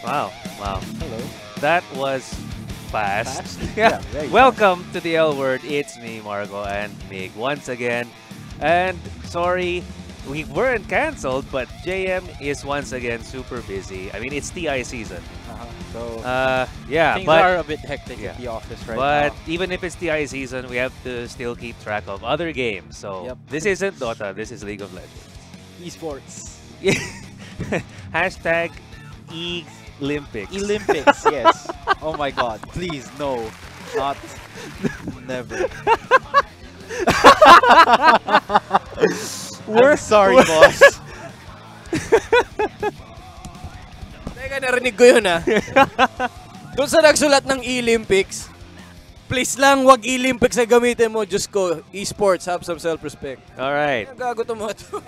Wow, wow. Hello. That was fast. Fast? Yeah. Very Welcome to the L Word. It's me, Margo, and Mig once again. And sorry, we weren't canceled, but JM is once again super busy. I mean, it's TI season. So Yeah, things but are a bit hectic yeah. at the office right but now. even if it's TI season, we have to still keep track of other games. So Yep. this isn't Dota. This is League of Legends. Esports. Hashtag Olympics. Olympics, yes. Oh my god. Please, no. Not. Never. I'm sorry, boss. Teka, narinig ko yun Doon sa nagsulat ng Olympics, please lang, wag Olympics na gamitin mo. Diyos ko, esports, have some self-respect. All right. Gago to mga to.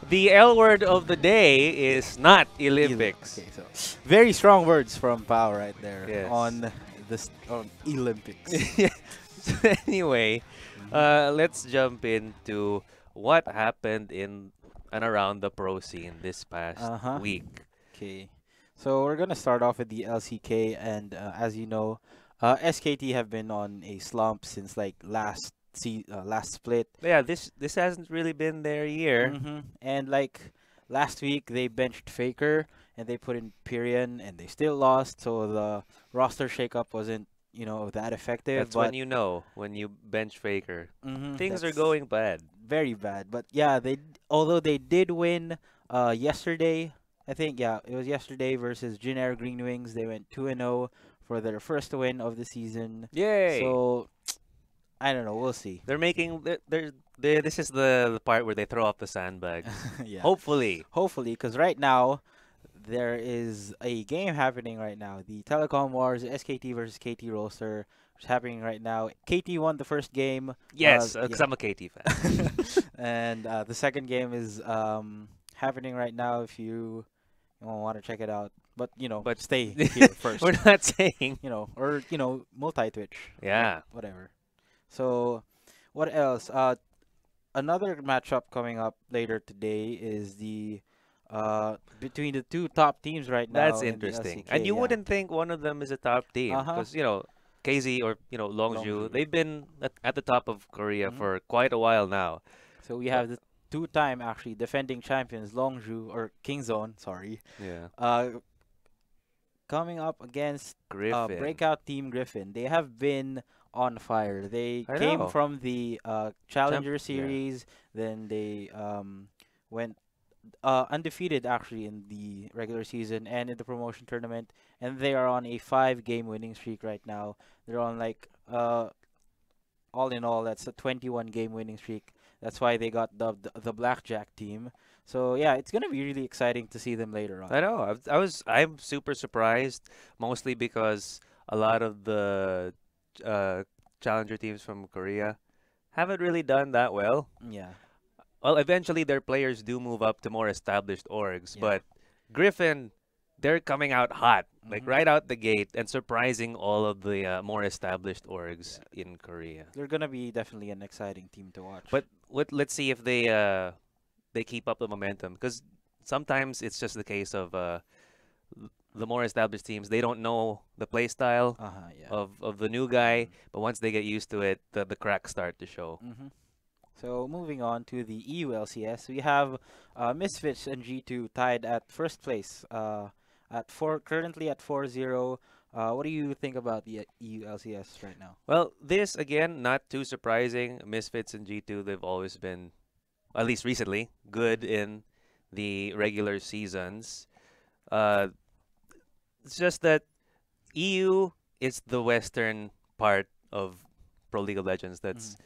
The L word of the day is not Olympics. Okay, so very strong words from Pao right there Yes. on this on Olympics. So anyway, let's jump into what happened in and around the pro scene this past week. Okay, so we're gonna start off with the LCK, and as you know, SKT have been on a slump since like last split. Yeah, this hasn't really been their year. And like last week, they benched Faker and they put in Pyrian, and they still lost. So the roster shakeup wasn't that effective. That's when you know when you bench Faker, things are that's going bad. very bad. But yeah, although they did win yesterday, I think it was yesterday versus Jin Air Green Wings. They went 2-0 for their first win of the season. Yay! So I don't know. We'll see. They're making this is the part where they throw off the sandbag. Yeah. Hopefully. Hopefully, because right now there is a game happening right now. The Telecom Wars, SKT versus KT roster, which is happening right now. KT won the first game. Yes, because I'm a KT fan. And the second game is happening right now. If you want to check it out, but stay here first. We're not saying. Or multi-Twitch. Yeah. Whatever. So, what else? Another matchup coming up later today is the between the two top teams right now. That's in the interesting. LCK, And you yeah. wouldn't think one of them is a top team because KZ or Longju, Longju. they've been at the top of Korea for quite a while now. So we have the two-time actually defending champions Longju or Kingzone, sorry. Yeah. Coming up against Griffin. breakout team Griffin. They have been on fire. They I came know. from the Challenger yeah. Series, then they went undefeated actually in the regular season and in the promotion tournament, and they are on a 5-game winning streak right now. They're on like all in all, that's a 21-game winning streak. That's why they got dubbed the Blackjack team. So yeah, it's gonna be really exciting to see them later on. I know. I'm super surprised, mostly because a lot of the challenger teams from Korea haven't really done that well. Yeah. Well, eventually their players do move up to more established orgs, Yeah. but Griffin, they're coming out hot, like right out the gate, and surprising all of the more established orgs in Korea. They're gonna be definitely an exciting team to watch. But let's see if they keep up the momentum, because sometimes it's just the case of the more established teams, they don't know the play style yeah. of the new guy, but once they get used to it, the cracks start to show. So moving on to the EU LCS, we have Misfits and G2 tied at first place currently at 4-0. What do you think about the EU LCS right now? Well, this again, not too surprising. Misfits and G2, they've always been, at least recently, good in the regular seasons. It's just that EU is the western part of Pro League of Legends that's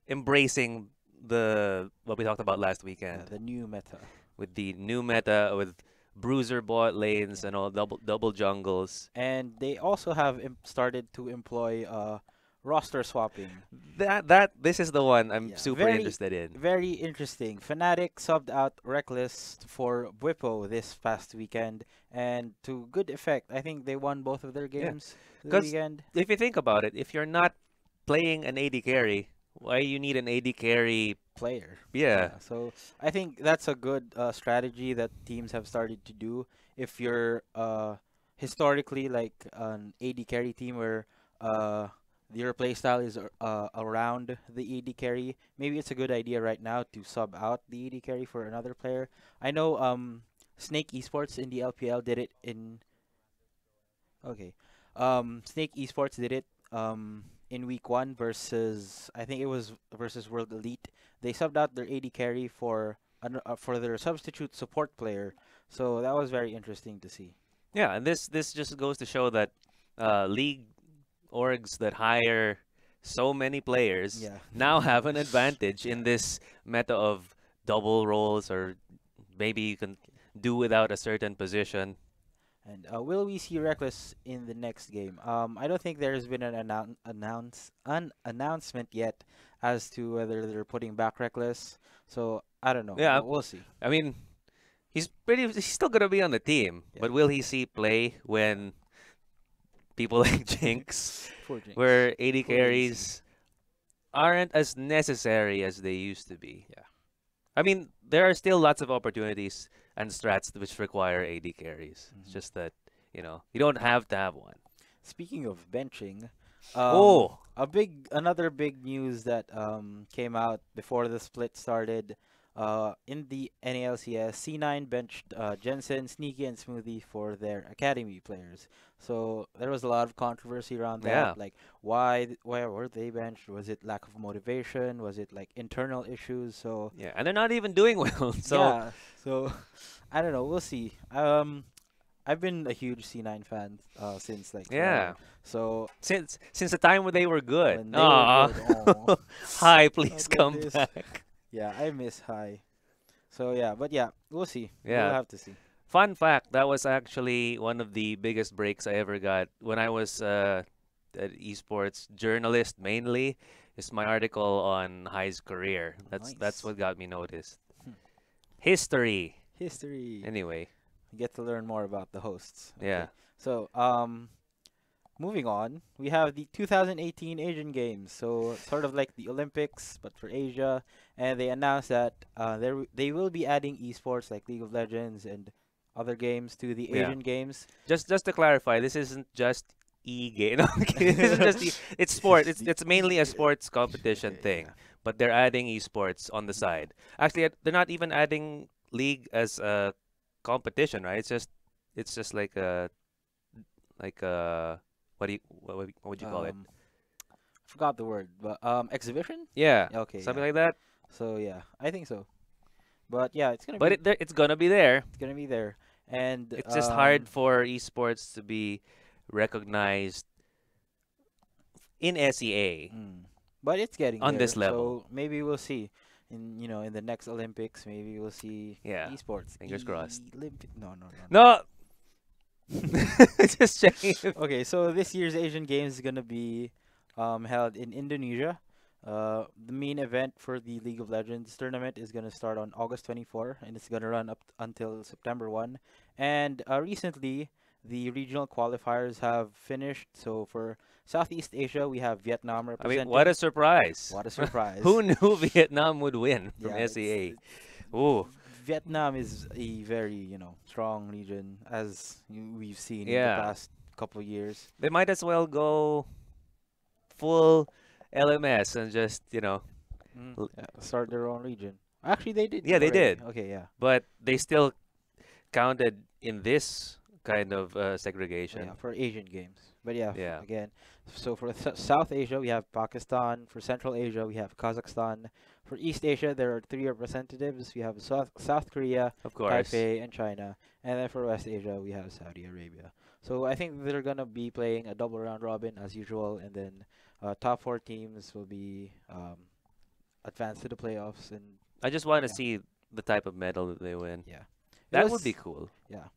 embracing what we talked about last weekend. The new meta. With the new meta, with bruiser bot lanes and all double jungles. And they also have started to employ roster swapping. This is the one I'm super very interested in. Very interesting. Fnatic subbed out Reckless for Bwipo this past weekend, and to good effect. I think they won both of their games this 'Cause weekend. if you think about it, if you're not playing an AD carry, why you need an AD carry player. Yeah. So I think that's a good strategy that teams have started to do. If you're historically like an AD carry team where uh, your play style is around the AD carry, maybe it's a good idea right now to sub out the AD carry for another player. I know Snake Esports in the LPL did it in okay. Snake Esports did it in week one versus I think it was versus World Elite. They subbed out their AD carry for their substitute support player. So that was very interesting to see. Yeah, and this just goes to show that league orgs that hire so many players Yeah. now have an advantage Yeah. in this meta of double roles, or maybe you can do without a certain position. And will we see Reckless in the next game? I don't think there's been an announcement yet as to whether they're putting back Reckless. So I don't know. Yeah, We'll see. I mean, he's still gonna be on the team, Yeah. but will he see play when people like Jinx, Poor Jinx. where AD Poor carries aren't as necessary as they used to be? Yeah. I mean, there are still lots of opportunities and strats which require AD carries. It's Mhm. just that, you don't have to have one. Speaking of benching, Oh, another big news that came out before the split started. In the NALCS, C9 benched Jensen, Sneaky, and Smoothie for their academy players. So there was a lot of controversy around yeah. that. Like, why were they benched? Was it lack of motivation? Was it like internal issues? So Yeah, and they're not even doing well. So, yeah, so I don't know. We'll see. I've been a huge C9 fan since like yeah. forever. So Since the time when they were good. when they Aw. were good, oh, Hi, oh please come goodness. back. Yeah, I miss High. So yeah, but yeah, we'll see. We'll Yeah. have to see. Fun fact, that was actually one of the biggest breaks I ever got when I was an esports journalist mainly. Is my article on High's career. That's Nice. what got me noticed. Hmm. History. History. Anyway, You get to learn more about the hosts. yeah. So moving on, we have the 2018 Asian Games. So sort of like the Olympics, but for Asia. And they announced that they will be adding esports like League of Legends and other games to the Yeah. Asian Games. Just to clarify, this isn't just e-game. No, I'm kidding. This isn't just it's sport. It's mainly a sports competition Okay, thing, yeah. but they're adding esports on the side. Actually, they're not even adding league as a competition, right? It's just like a what would you call it? Forgot the word, but exhibition? Yeah, Okay, something yeah. like that. So yeah, I think so. But yeah, But it's gonna be there. it's gonna be there. And It's just hard for esports to be recognized in SEA but it's getting on there. this level. So maybe we'll see in the next Olympics. Maybe we'll see Yeah, esports. fingers crossed. No, no, no, no. No, just checking. Okay, so this year's Asian Games is gonna be held in Indonesia. The main event for the League of Legends tournament is gonna start on August 24, and it's gonna run up until September 1. And recently, the regional qualifiers have finished. So for Southeast Asia, we have Vietnam I representing. mean, what a surprise! What a surprise! Who knew Vietnam would win from Yeah, SEA? Ooh, Vietnam is a very, strong region as we've seen in the yeah. past couple of years. They might as well go full LMS and just, l- Yeah, start their own region. Actually, they did. Yeah, they already. did. Okay, yeah. but they still counted in this kind of Yeah, segregation. for Asian games. But yeah, Yeah. again, so for South Asia, we have Pakistan. For Central Asia, we have Kazakhstan. For East Asia, there are three representatives. We have South Korea, Of course. Taipei, and China. And then for West Asia, we have Saudi Arabia. So I think they're gonna be playing a double round robin as usual, and then top four teams will be advanced to the playoffs. And I just want to yeah, see the type of medal that they win. yeah, it That would be was cool. yeah.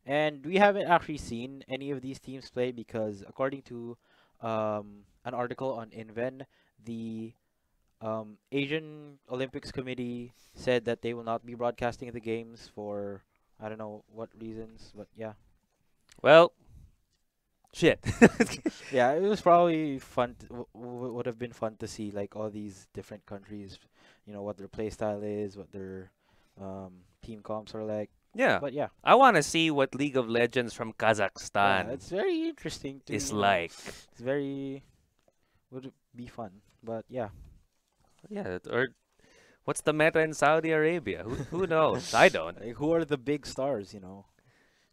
And we haven't actually seen any of these teams play because, according to an article on Inven, the Asian Olympics Committee said that they will not be broadcasting the games for I don't know what reasons, but yeah, Well, shit. yeah, it was probably fun. Would have been fun to see like all these different countries, what their play style is, what their team comps are like. Yeah. But yeah, I want to see what League of Legends from yeah, Kazakhstan it's very interesting to is like. it's very would be fun. But yeah, Yeah, or what's the meta in Saudi Arabia? Who knows? I don't. like, who are the big stars?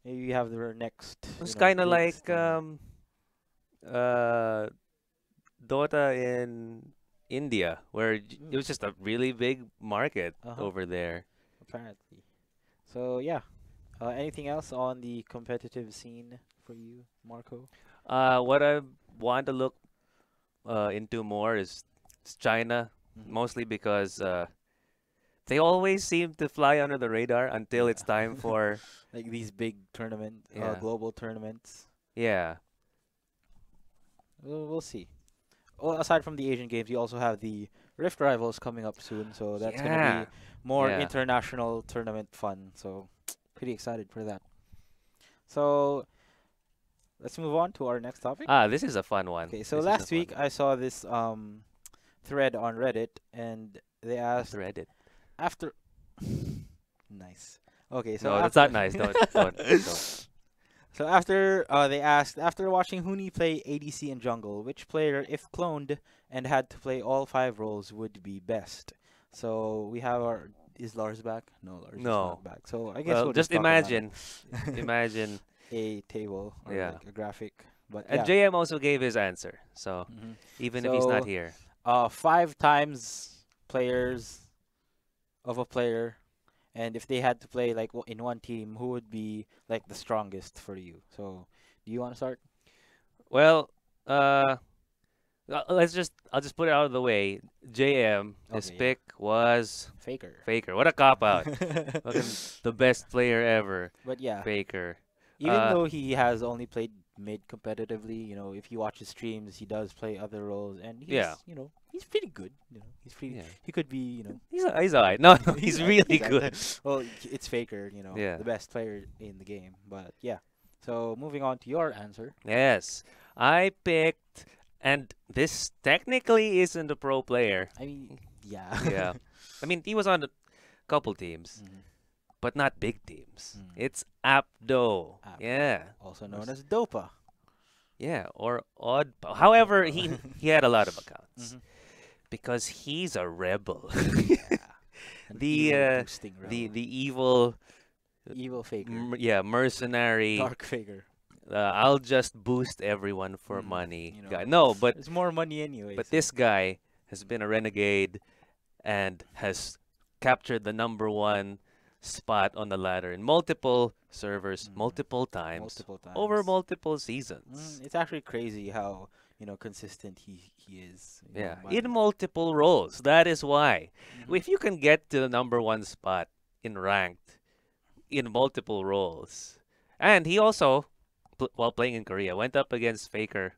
Maybe you have their next. It's kind of big like star. uh Dota in India, where it was just a really big market Uh-huh. over there. Apparently. So yeah. Anything else on the competitive scene for you, Marco? What I want to look into more is China, Mhm. mostly because they always seem to fly under the radar until it's time Yeah. for Like these big yeah, global tournaments. yeah, We'll see. Well, aside from the Asian games, you also have the Rift Rivals coming up soon, so that's gonna yeah, be more yeah. international tournament fun. So pretty excited for that. So let's move on to our next topic. This is a fun one. Okay, so This is a last fun week one. I saw this thread on Reddit, and they I've asked read it. after. Nice. Okay, so No, that's after not nice. Don't. so after they asked after watching Huni play ADC and jungle, which player, if cloned and had to play all 5 roles, would be best? So we have our is Lars back? No, Lars is No. not back. So I guess Well, we'll just talk about imagine, imagine. a table or Yeah. like a graphic. But And yeah. JM also gave his answer, so Mhm. even if he's not So here, 5 times players of a player, and if they had to play like in one team, who would be like the strongest for you? So do you want to start? well, I'll just put it out of the way. JM, his Okay, yeah. pick was Faker. Faker. What a cop out. Fucking the best player ever, But yeah, Faker. even though he has only played mid competitively, if you watch his streams, he does play other roles, and Yeah. he's pretty good. He's pretty. Yeah. He could be, He's alright. No, no, he's really he's like good. well, it's Faker, Yeah. the best player in the game. But yeah. So moving on to your answer. Yes, I picked, and this technically isn't a pro player. I mean, yeah. Yeah, I mean he was on a couple teams, Mhm. but not big teams. Mm. It's Abdo. Abdo. Yeah, Also known as Dopa. yeah, or Odd. However, he had a lot of accounts Mhm. because he's a rebel. Yeah. An The evil boosting the rebel. the evil, Evil Faker. yeah, mercenary. Dark Faker. I'll just boost everyone for Mm, money. you know, Guy. No, but It's more money anyway. but so- this guy has been a renegade and has captured the #1 spot on the ladder in multiple servers, Mm. multiple times, multiple times. over multiple seasons. It's actually crazy how consistent he is. Yeah, but- in multiple roles. That is why. Mhm. If you can get to the #1 spot in ranked in multiple roles, and he also, while playing in Korea, went up against Faker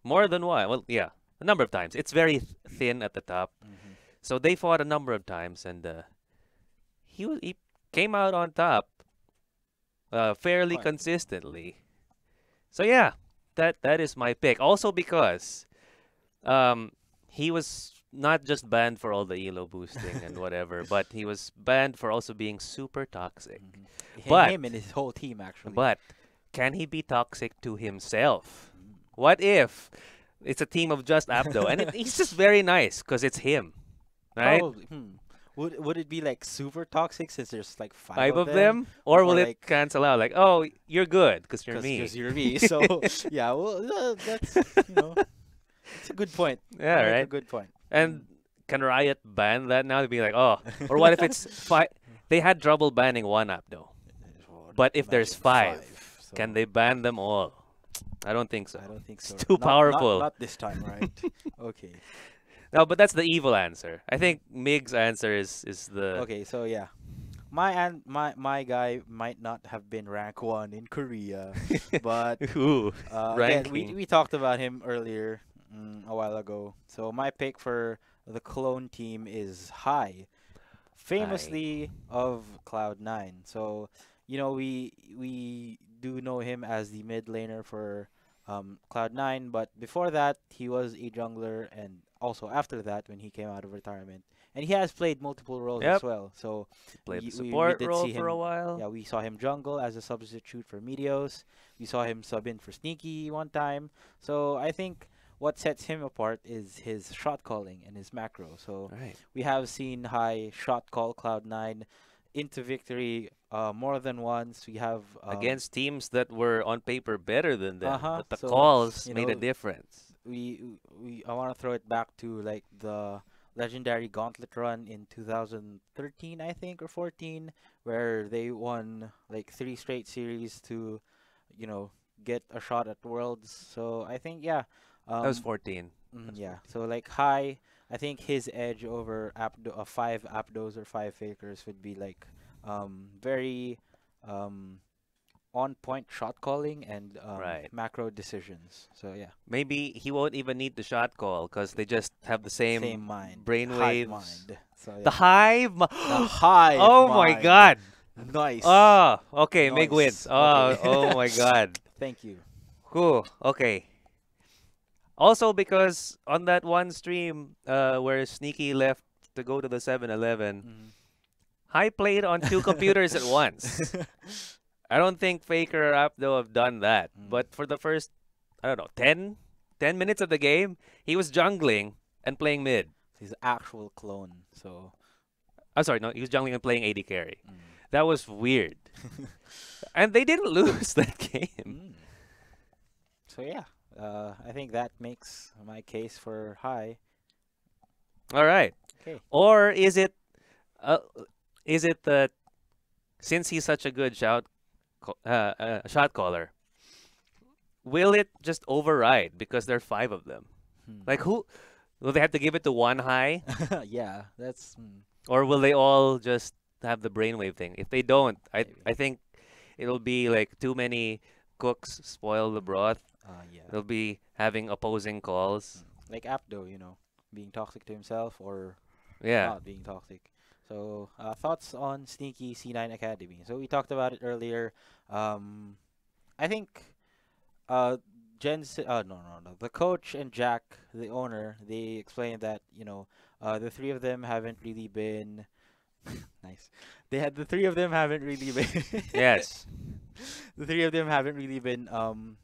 more than one. Well, yeah, a number of times. It's very thin at the top, Mhm. so they fought a number of times, and he came out on top fairly Quite. consistently. So yeah, that is my pick. Also because he was not just banned for all the elo boosting and whatever, but he was banned for also being super toxic. Mhm. But- him and his whole team actually. But can he be toxic to himself? Mm. What if it's a team of just Abdo and he's just very nice because it's him, right? Probably. Would it be like super toxic since there's like five, Five of them, or will Or it like- cancel out? Like, oh, you're good because you're Because me. you're me. So yeah, well, that's it's a good point. Yeah, I make right. A good point. And can Riot ban that now to be like, oh, or what if it's five? They had trouble banning one Abdo. But if there's Imagine five, so can they ban them all? I don't think so. I don't think so. It's too powerful. Not this time, right? Okay. No, but that's the evil answer. I think Mig's answer is the Okay, so yeah. My guy might not have been rank 1 in Korea, but Ooh, again, ranking. we talked about him earlier a while ago. So my pick for the clone team is High, famously of Cloud9. So we do know him as the mid laner for Cloud9, but before that he was a jungler, and also after that when he came out of retirement and he has played multiple roles as Yep. well. So Played the we support did role see for a him. while. Yeah, we saw him jungle as a substitute for Meteos. We saw him sub in for Sneaky one time. So I think what sets him apart is his shot calling and his macro. So Right. we have seen high shot call Cloud9 into victory more than once. We have Against teams that were on paper better than them, uh-huh. but the So calls you made a know difference. we I want to throw it back to like the legendary gauntlet run in 2013, I think, or 14, where they won like 3 straight series to, you know, get a shot at Worlds. So I think yeah, That was um, 14. That's yeah. 14. So like high, I think his edge over five Apdos or five Fakers would be like very um on point shot calling and Right. macro decisions. So yeah. Maybe he won't even need the shot call because they just have the Same same mind, hive brainwaves. mind. So The yeah, hive. the hive Oh my mind. God. Nice, Oh, okay. Mig wins. nice. Oh, Okay, oh my God. thank you. Cool. Okay. Also, because on that one stream, where Sneaky left to go to the 7-Eleven, Mhm. I played on two computers at once. I don't think Faker or Apto have done that. Mm. But for the first, I don't know, 10 minutes of the game, he was jungling and playing mid. He's an actual clone. So I'm sorry, no, he was jungling and playing AD carry. mm. That was weird. And they didn't lose that game. Mm. So yeah, I think that makes my case for high. All right. Okay. Or uh, is it that since he's such a good shot caller, will it just override because there are 5 of them? Hmm. Like who will they have to give it to one high, Yeah, that's or will they all just have the brainwave thing? If they don't, I maybe. I think it'll be like too many cooks spoil the broth. Yeah. They'll be having opposing calls. Like Apdo, being toxic to himself or Yeah. not being toxic. So, thoughts on Sneaky C9 Academy. So we talked about it earlier. I think no. The coach and Jack, the owner, they explained that, the 3 of them haven't really been nice. The 3 of them haven't really been Yes. the 3 of them haven't really been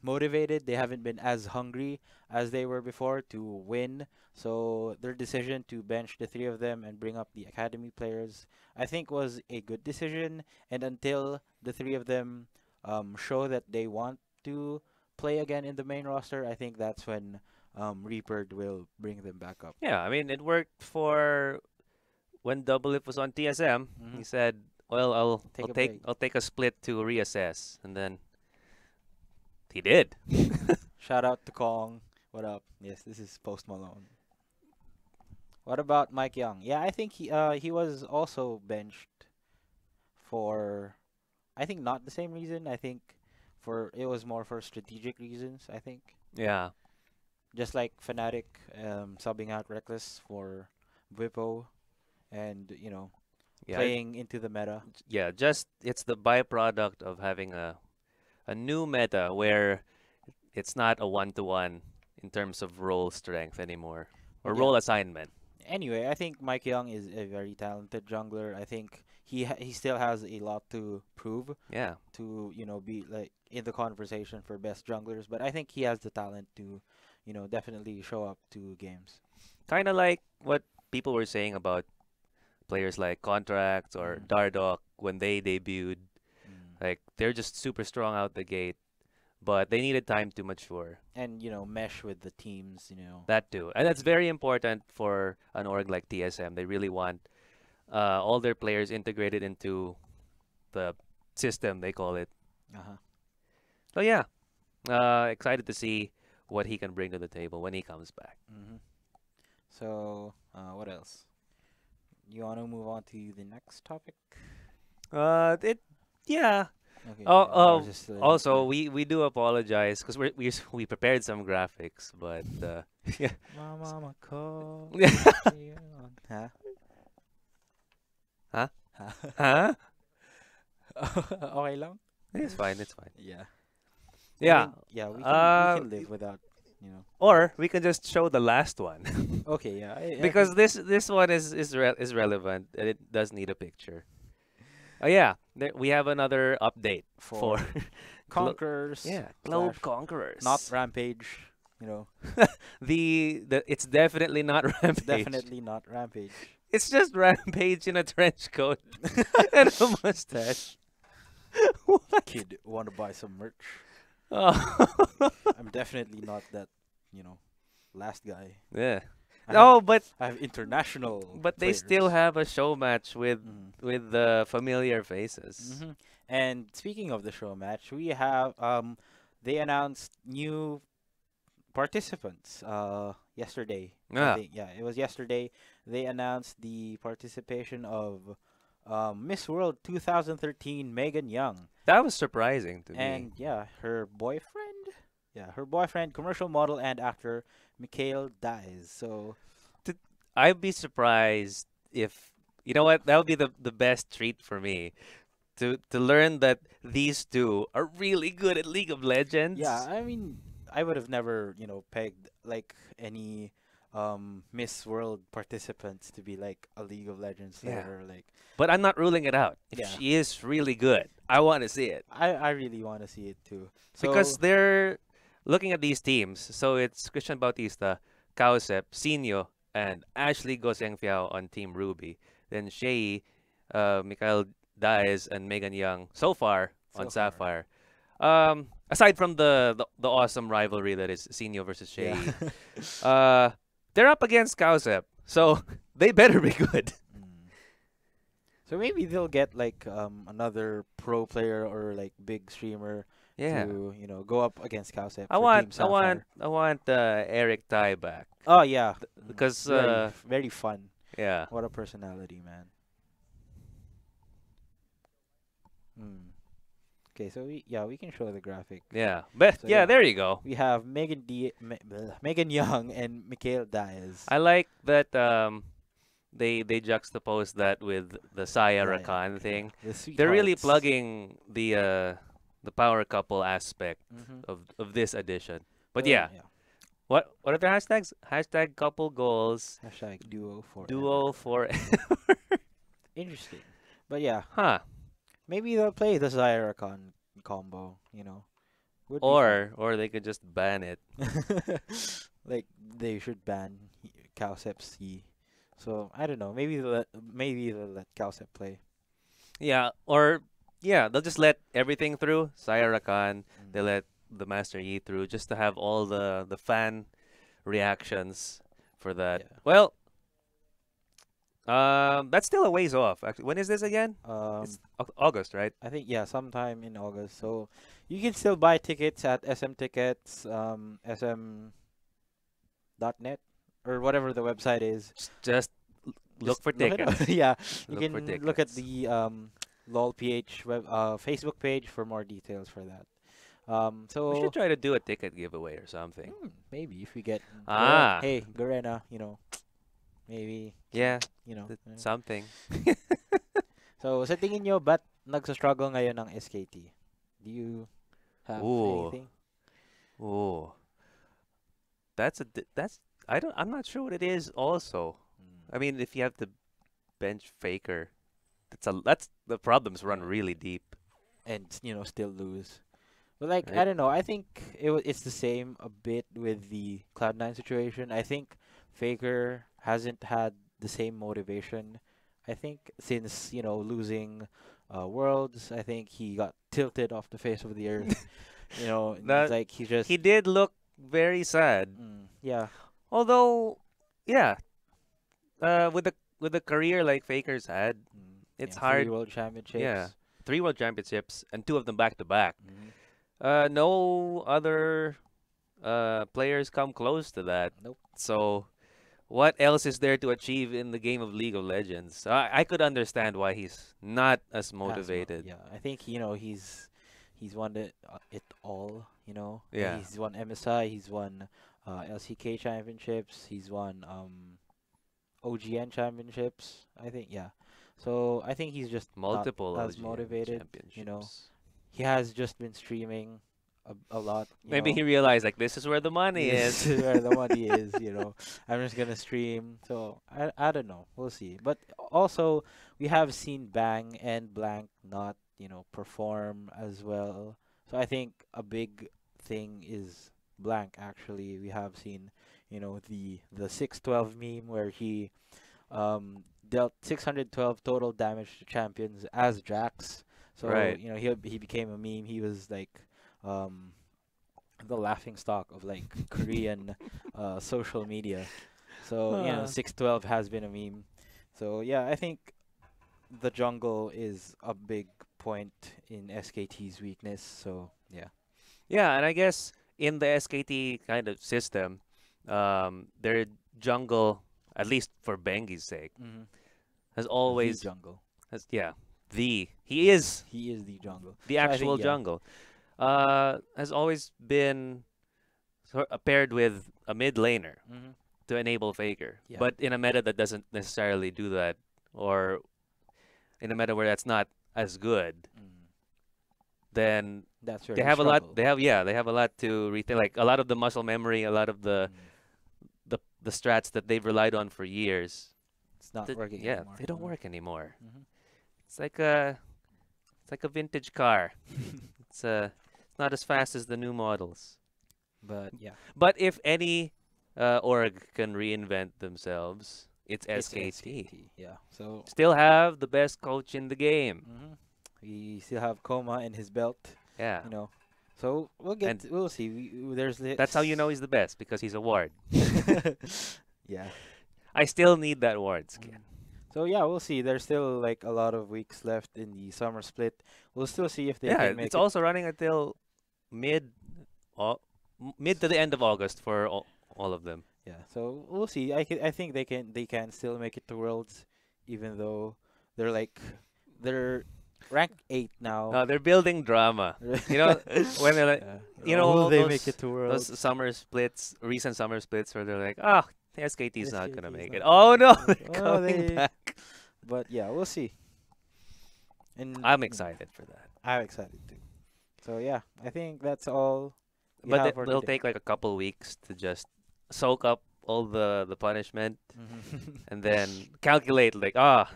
motivated. They haven't been as hungry as they were before to win. So their decision to bench the 3 of them and bring up the academy players, I think, was a good decision. And until the 3 of them show that they want to play again in the main roster, I think that's when Reaper will bring them back up. Yeah, I mean it worked for when Double If was on TSM. He Hmm. said, "Well, Take a break. I'll take a split to reassess," and then he did. Shout out to Kong. What up? Yes, this is Post Malone. What about Mike Young? Yeah, I think he was also benched for, I think, not the same reason. I think it was more for strategic reasons, I think. Yeah, Just like Fnatic subbing out Reckless for Vipo and, yeah, playing into the meta. yeah. Just it's the byproduct of having a new meta where it's not a one-to-one in terms of role strength anymore or But role yeah, assignment. anyway, I think Mike Young is a very talented jungler. I think he still has a lot to prove Yeah, to be like in the conversation for best junglers, but I think he has the talent to definitely show up to games. kind of like what people were saying about players like Contracts or Mm. Dardoch when they debuted. Mm. Like they're just super strong out the gate, but they needed time to mature. And mesh with the teams. That too. And that's very important for an org like TSM. They really want all their players integrated into the system, they call it. Uh-huh. So yeah, excited to see what he can bring to the table when he comes back. Hmm. So, what else? You want to move on to the next topic? Yeah. Okay. Oh, Yeah, or just also we do apologize because we prepared some graphics, but yeah. My mama called. Yeah. me on- Huh? Huh? Huh? Huh? Okay lang? It's fine. It's fine. Yeah. I Yeah. think, yeah, we Uh, can live without Or we can just show the last one Okay, yeah. I because think this one is relevant and it does need a picture. Oh yeah, we have another update for for Glo Conquerors yeah, slash Globe not Conquerors. Rampage. The it's definitely not It's Rampage. definitely not Rampage. It's just Rampage in a trench coat and a mustache. What? Kid, want to buy some merch? Oh. I'm definitely not that, you know, last guy. Yeah. I have Oh, I have international but they still players. have a show match Mhm. with the familiar faces. And speaking of the show match, we have they announced new participants yesterday. I Yeah, think yeah, it was yesterday. They announced the participation of Miss World 2013 Megan Young that was surprising to me. and yeah, her boyfriend. Yeah, her boyfriend, commercial model and actor Mikhail Dies. So I'd be surprised if you know what that would be the best treat for me to learn that these two are really good at League of yeah, Legends. I mean, I would have never, pegged like any Miss World participants to be like a League of Legends Yeah, player. Like, but I'm not ruling it out. If yeah, she is really good, I want to see it I really want to see it too. because So they're looking at these teams. So it's Christian Bautista, Kausep, Sinyo, and Ashley Gosengfiao on Team Ruby. Then Shay, Mikhail Daes, and Megan Young so far on so far, Sapphire. Aside from the awesome rivalry that is Sinyo versus yeah. Shay, uh, they're up against Kausep, so they better be good. Mm. So maybe they'll get like another pro player or like big streamer Yeah, to go up against Cowsep for Team Sapphire. I want Eric Tai back Oh yeah, because very fun. yeah. What a personality, man. Mm. Okay, so we can show the graphic. Yeah, but So yeah, yeah, there you go. we have Megan Young and Mikhail Diaz. I like that they juxtapose that with the Saya Yeah, yeah, Rakan yeah. thing. The They're really sweethearts. plugging the power couple aspect Mm-hmm. of this edition. But So yeah, yeah, what are the hashtags? Hashtag couple goals, hashtag duo forever. duo for Interesting, but yeah, huh? maybe they'll play the Zyrakan combo. Would be fun. Or they could just ban it. Like they should ban Cowsep C. So I don't know. Maybe they'll let Cowsep play. Yeah, or yeah, they'll just let everything through. Saya Rakan, they Mm. let the Master Yi through just to have all the fan reactions for that. Yeah. Well, that's still a ways off. Actually, when is this again? Um, It's August, right? I think yeah, sometime in August. So you can still buy tickets at SM Tickets, SM.net or whatever the website is. Just look Just for look it up. tickets. Yeah, you Look for can look at tickets. the LOLPH Facebook page for more details for that. We So should try to do a ticket giveaway or something. maybe if we get Ah, hey Garena, maybe yeah, yeah. something. So sa tingin nyo, ba't nagsa-struggle ngayon ang SKT? Do you have Ooh, anything? ooh, that's I'm not sure what it is. Also, I mean, if you have to bench Faker, that's the problems run really deep, And still lose. But like I right? don't know. I think it's the same a bit with the Cloud9 situation. I think Faker hasn't had the same motivation. I think since losing Worlds, I think he got tilted off the face of the earth. It's That like he just he did look very sad. yeah. Although, yeah, with the career like Faker's had, it's Yeah, three hard. world Yeah, championships. 3 World Championships and two of them back to back. Mhm. No other players come close to that. Nope. So, what else is there to achieve in the game of League of Legends? I could understand why he's not as As well. motivated. Yeah, I think he's won it all. Yeah. He's won MSI. He's won LCK championships. He's won OGN championships. I think yeah. So I think he's just not Multiple as OGN motivated. championships. He has just been streaming a lot. Maybe he realized like this is where the money This is. is where the money is. I'm just gonna stream. So I don't know. We'll see. But also we have seen Bang and Blank not perform as well. So I think a big thing is Blank. Actually, we have seen the 612 meme where he dealt 612 total damage to champions as Jax. So Right. he became a meme. He was like um the laughing stock of like Korean social media. So, Ah. 612 has been a meme. So, yeah, I think the jungle is a big point in SKT's weakness. So, yeah. Yeah, and I guess in the SKT kind of system, their jungle, at least for Bengi's sake, Hmm. has The always jungle. yeah, he is He is the jungle. the So, I actual think, yeah. jungle. Has always been paired with a mid laner Hmm. to enable Faker, Yeah. but in a meta that doesn't necessarily do that, or in a meta where that's not as good, Mm. then That's where they they have a lot. struggle. They have a lot to rethink. Like a lot of the muscle memory, a lot of the Mm. the strats that they've relied on for years. It's not working Yeah, anymore. they don't work anymore. Mhm. It's like a vintage car. It's not as fast as the new models. But, yeah. But if any org can reinvent themselves, it's It's SKT. Yeah. So, Still have the best coach in the game. we still have Coma in his belt. Yeah. So And we'll see. There's that's how you know he's the best because he's a ward. yeah. I still need that ward skin. So yeah, we'll see. There's still like a lot of weeks left in the summer split. We'll still see if they Yeah, can make it's it. also running until mid, mid to the end of August for all of them. Yeah. So we'll see. I think they can still make it to Worlds, even though they're ranked 8 now. They're building drama. You know, when they're like, Yeah. all Will they make those it to Worlds? summer splits, recent summer splits where they're like, ah, SKT's not gonna SKT's make not it. gonna Oh no, make it. they're Oh, coming they- back. But yeah, we'll see. And I'm excited for that. I'm excited too. So yeah, I think that's all. we But have for they'll today. take like a couple weeks to just soak up all the punishment Mhm. and then calculate like,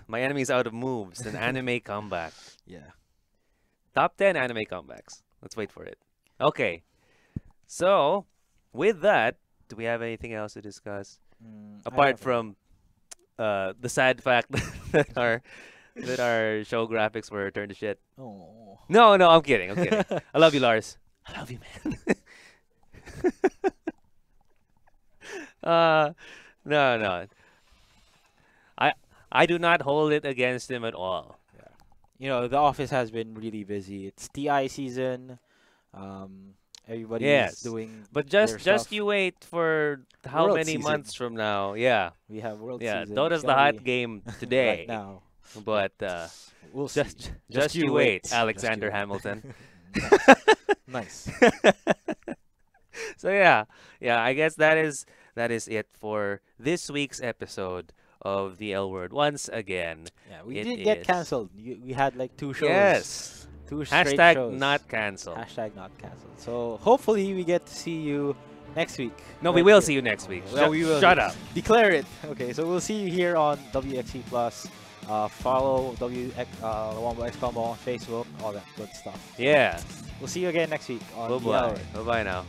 my enemy's out of moves, an anime comeback. Yeah. Top 10 anime comebacks. Let's wait for it. Okay. So, with that, do we have anything else to discuss? I Apart haven't. from the sad fact that our show graphics were turned to shit. Oh. No, I'm kidding. I'm kidding. I love you, Lars. I love you, man. No. I do not hold it against him at all. The office has been really busy. It's TI season. Everybody Yes. is doing But their just stuff. you wait for how World many season. months from now. Yeah. We have World Yeah. season. Dota's It's the gonna hot be game today. right now. But We'll see. just you wait, Alexander wait. Hamilton. Nice. So yeah, I guess that is it for this week's episode of the L Word. Once again, Yeah, we It did get is. canceled. We had like 2 shows. yes, 2 straight hashtag shows. not cancelled. Hashtag not canceled. So hopefully we get to see you next week. No, we Right will here. see you next week. Well, we will. Shut up. Declare it. Okay, so we'll see you here on WxC Plus. Follow WxC on Facebook, all that good stuff. Yeah. We'll see you again next week on Bye the bye. Hour. Bye bye now.